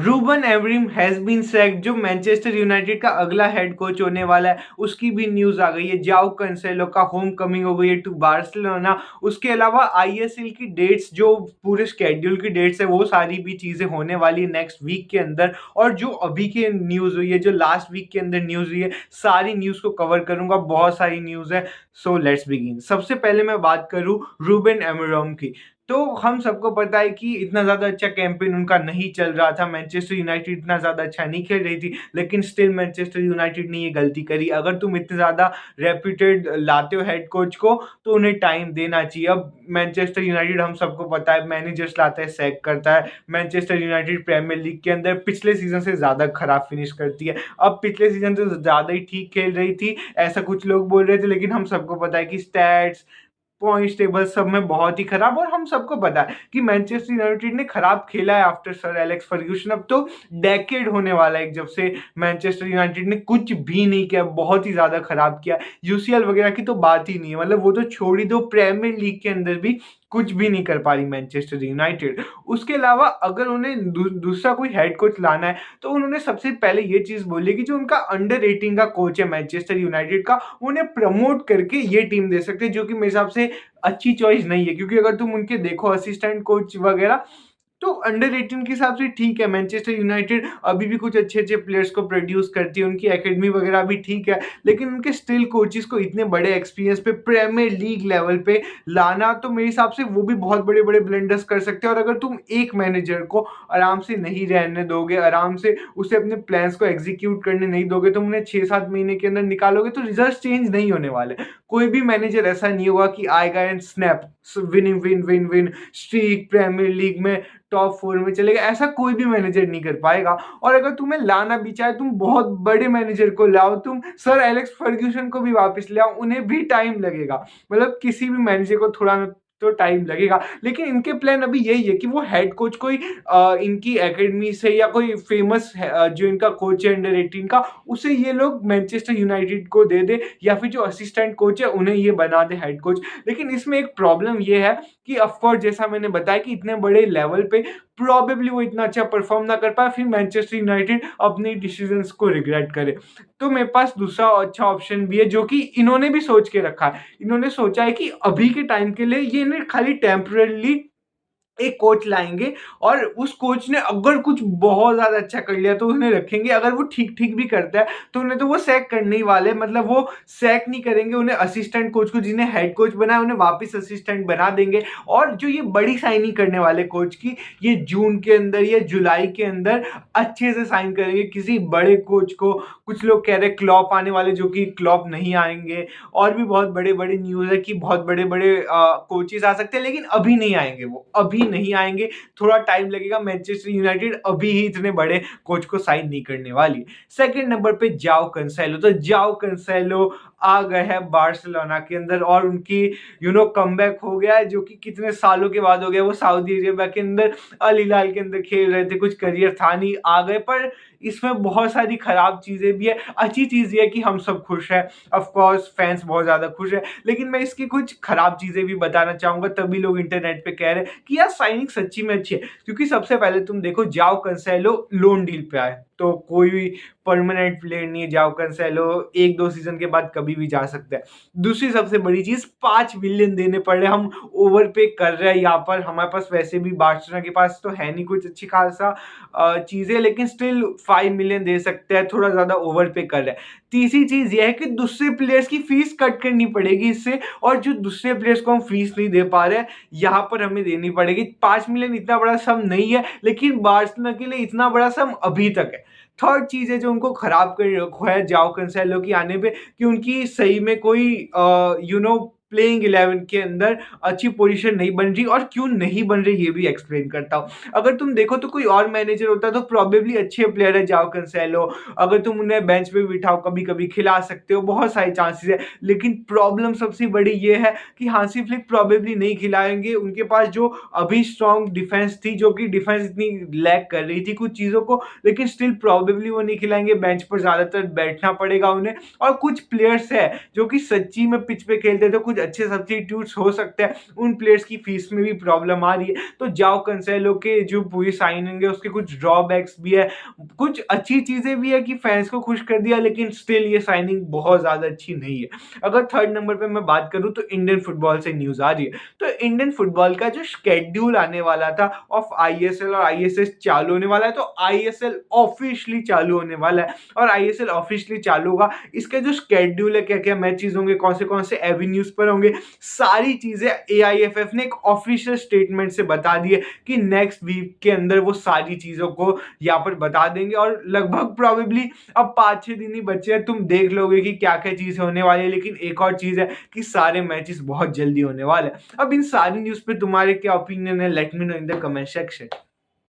Ruben Amorim has been sacked. जो Manchester United का अगला हेड कोच होने वाला है उसकी भी न्यूज आ गई है। जाओ कैंसेलो का होम कमिंग हो गई है टू बार्सिलोना। उसके अलावा आईएसएल की डेट्स, जो पूरे शेड्यूल की डेट्स है, वो सारी भी चीजें होने वाली है नेक्स्ट वीक के अंदर। और जो अभी की न्यूज हुई है, जो लास्ट वीक के अंदर न्यूज हुई है, सारी न्यूज को कवर करूंगा। बहुत सारी न्यूज है, सो लेट्स बिगिन। सबसे पहले मैं बात करूं रूबन एमरिम की। तो हम सबको पता है कि इतना ज्यादा अच्छा कैंपेन उनका नहीं चल रहा था। मैनचेस्टर यूनाइटेड इतना ज्यादा अच्छा नहीं खेल रही थी, लेकिन स्टिल मैनचेस्टर यूनाइटेड ने ये गलती करी। अगर तुम इतने ज्यादा रेप्यूटेड लाते हो हेड कोच को, तो उन्हें टाइम देना चाहिए। अब मैनचेस्टर यूनाइटेड, हम सबको पता है, मैनेजर्स लाता है, सैक करता है। मैनचेस्टर यूनाइटेड प्रीमियर लीग के अंदर पिछले सीजन से ज्यादा खराब फिनिश करती है। अब पिछले सीजन से ज्यादा ही ठीक खेल रही थी, ऐसा कुछ लोग बोल रहे थे, लेकिन हम सबको पता है कि स्टैट्स, पॉइंट्स टेबल सब में बहुत ही खराब। और हम सबको पता है कि मैनचेस्टर यूनाइटेड ने खराब खेला है आफ्टर सर एलेक्स फर्ग्यूसन। अब तो डेकेड होने वाला है जब से मैनचेस्टर यूनाइटेड ने कुछ भी नहीं किया, बहुत ही ज्यादा खराब किया। यूसीएल वगैरह की तो बात ही नहीं है, मतलब वो तो छोड़ ही दो, प्रीमियर लीग के अंदर भी कुछ भी नहीं कर पा रही मैनचेस्टर यूनाइटेड। उसके अलावा अगर उन्हें दूसरा कोई हेड कोच लाना है, तो उन्होंने सबसे पहले ये चीज बोली कि जो उनका अंडर रेटिंग का कोच है मैनचेस्टर यूनाइटेड का, उन्हें प्रमोट करके ये टीम दे सकते हैं, जो कि मेरे हिसाब से अच्छी चॉइस नहीं है। क्योंकि अगर तुम उनके देखो असिस्टेंट कोच वगैरह, तो अंडर 18 के हिसाब से ठीक है। मैनचेस्टर यूनाइटेड अभी भी कुछ अच्छे अच्छे प्लेयर्स को प्रोड्यूस करती है, उनकी एकेडमी वगैरह भी ठीक है, लेकिन उनके स्टिल कोचेस को इतने बड़े एक्सपीरियंस पे प्रीमियर लीग लेवल पे लाना, तो मेरे हिसाब से वो भी बहुत बड़े बड़े ब्लंडर्स कर सकते हैं। और अगर तुम एक मैनेजर को आराम से नहीं रहने दोगे, आराम से उसे अपने प्लान्स को एग्जीक्यूट करने नहीं दोगे, तुम उन्हें 6-7 महीने के अंदर निकालोगे, तो रिजल्ट चेंज नहीं होने वाले। कोई भी मैनेजर ऐसा नहीं होगा कि आएगा and snap winning win win win streak premier league में टॉप 4 में चलेगा, ऐसा कोई भी मैनेजर नहीं कर पाएगा। और अगर तुम्हें लाना भी चाहे, तुम बहुत बड़े मैनेजर को लाओ, तुम सर एलेक्स फर्ग्यूसन को भी वापस ले आओ, उन्हें भी टाइम लगेगा। मतलब किसी भी मैनेजर को थोड़ा ना तो टाइम लगेगा। लेकिन इनके प्लान अभी यही है कि वो हेड कोच कोई इनकी एकेडमी से या कोई फेमस जो इनका कोच है अंडर 18 का, उसे ये लोग मैनचेस्टर यूनाइटेड को दे दे, या फिर जो असिस्टेंट कोच है उन्हें ये बना दे हेड कोच। लेकिन इसमें एक प्रॉब्लम ये है कि ऑफकोर्स जैसा मैंने बताया कि इतने बड़े लेवल पे प्रॉबेबली वो इतना अच्छा परफॉर्म ना कर पाए, फिर मैनचेस्टर यूनाइटेड अपनी डिसीजंस को रिग्रेट करे। तो मेरे पास दूसरा अच्छा ऑप्शन भी है, जो कि इन्होंने भी सोच के रखा है। इन्होंने सोचा है कि अभी के टाइम के लिए ये इन्हें खाली टेम्पररी एक कोच लाएंगे, और उस कोच ने अगर कुछ बहुत ज्यादा अच्छा कर लिया तो उन्हें रखेंगे। अगर वो ठीक ठीक भी करता है तो उन्हें तो वो सैक करने ही वाले, मतलब वो सैक नहीं करेंगे। उन्हें असिस्टेंट कोच को, जिन्हें हेड कोच बनाया, उन्हें वापस असिस्टेंट बना देंगे। और जो ये बड़ी साइनिंग करने वाले कोच की, ये जून के अंदर या जुलाई के अंदर अच्छे से साइन करेंगे किसी बड़े कोच को। कुछ लोग कह रहे क्लॉप आने वाले, जो कि क्लॉप नहीं आएंगे। और भी बहुत बड़े बड़े न्यूज है कि बहुत बड़े बड़े कोचेस आ सकते हैं, लेकिन अभी नहीं आएंगे, वो अभी नहीं आएंगे, थोड़ा टाइम लगेगा। मैनचेस्टर यूनाइटेड अभी ही इतने बड़े कोच को साइन नहीं करने वाली। सेकंड नंबर पे जाओ कैंसेलो। तो जाओ कैंसेलो आ गए हैं बार्सिलोना के अंदर, और उनकी कमबैक हो गया है, जो कि कितने सालों के बाद हो गया। वो सऊदी अरेबिया के अंदर अल हिलाल के अंदर खेल रहे थे, कुछ करियर था नहीं, आ गए। पर इसमें बहुत सारी खराब चीजें भी है। अच्छी चीज ये है कि हम सब खुश हैं, ऑफ कोर्स फैंस बहुत ज्यादा खुश है, लेकिन मैं इसकी कुछ खराब चीजें भी बताना चाहूंगा। तभी लोग इंटरनेट पे कह रहे हैं कि यार साइनिंग सच्ची में अच्छी है। क्योंकि सबसे पहले तुम देखो, जाओ कैंसेलो लोन डील पे आए, तो कोई भी परमानेंट प्लेयर नहीं है। जाओ कैंसेलो 1-2 सीजन के बाद कभी भी जा सकता है। दूसरी सबसे बड़ी चीज, 5 मिलियन देने पड़े। हम ओवर पे कर रहे हैं यहाँ पर। हमारे पास वैसे भी बार्सिलोना के पास तो है नहीं कुछ अच्छी खासा चीजें, लेकिन स्टिल 5 मिलियन दे सकते हैं, थोड़ा ज्यादा ओवर पे कर रहे हैं। तीसरी चीज यह है कि दूसरे प्लेयर्स की फीस कट करनी पड़ेगी इससे, और जो दूसरे प्लेयर्स को हम फीस नहीं दे पा रहे हैं, यहाँ पर हमें देनी पड़ेगी। 5 मिलियन इतना बड़ा सम नहीं है, लेकिन बार्सिलोना के लिए इतना बड़ा सम अभी तक है। थर्ड चीज है जो उनको खराब कर रखा है जाओ कैंसेलो की आने पे, कि उनकी सही में कोई प्लेइंग 11 के अंदर अच्छी पोजीशन नहीं बन रही। और क्यों नहीं बन रही ये भी एक्सप्लेन करता हूं। अगर तुम देखो तो कोई और मैनेजर होता तो प्रोबेबली अच्छे प्लेयर है जाओ कैंसेलो, अगर तुम उन्हें बेंच पे बिठाओ कभी कभी खिला सकते हो, बहुत सारे चांसेस है। लेकिन प्रॉब्लम सबसे बड़ी ये है कि हांसी फ्लिक प्रोबेबली नहीं खिलाएंगे। उनके पास जो अभी स्ट्रॉन्ग डिफेंस थी, जो कि डिफेंस इतनी लैक कर रही थी कुछ चीजों को, लेकिन स्टिल प्रोबेबली वो नहीं खिलाएंगे। बेंच पर ज्यादातर बैठना पड़ेगा उन्हें। और कुछ प्लेयर्स है जो कि सच्ची में पिच पे खेलते थे, कुछ अच्छे सब्स्टिट्यूट्स हो सकते हैं, उन प्लेयर्स की फीस में भी प्रॉब्लम आ रही है। तो जाओ कैंसेलो के जो पूरी साइनिंग है उसके कुछ ड्रॉबैक्स भी है, कुछ अच्छी चीज़ें भी है कि फैंस को खुश कर दिया, लेकिन स्टिल ये साइनिंग बहुत ज़्यादा अच्छी नहीं है। अगर थर्ड नंबर पे मैं बात करूँ तो इंडियन फुटबॉल से न्यूज़ आ रही है। तो इंडियन फुटबॉल का जो शेड्यूल आने वाला था ऑफ आईएसएल और आईएसएस चालू होने वाला है, तो आईएसएल ऑफिशियली चालू होने वाला है और आईएसएल ऑफिशियली चालू होगा। इसका जो शेड्यूल है, क्या-क्या मैचेस होंगे, कौन से एवेन्यूज पर होंगे, सारी चीज़ें एआईएफएफ ने एक ऑफिशियल स्टेटमेंट से बता दी है कि नेक्स्ट वीक के अंदर वो सारी चीज़ों को यहाँ पर बता देंगे और लगभग प्रोबेबली अब 5-6 दिन ही बचे हैं, तुम देख लोगे कि क्या-क्या चीज़ें होने वाली है। लेकिन एक और चीज़ है कि सारे मैचेस बहुत जल्दी होने वाले हैं। अब इन सारी न्यूज़ पे तुम्हारे क्या ओपिनियन है? Let me know in the comment section.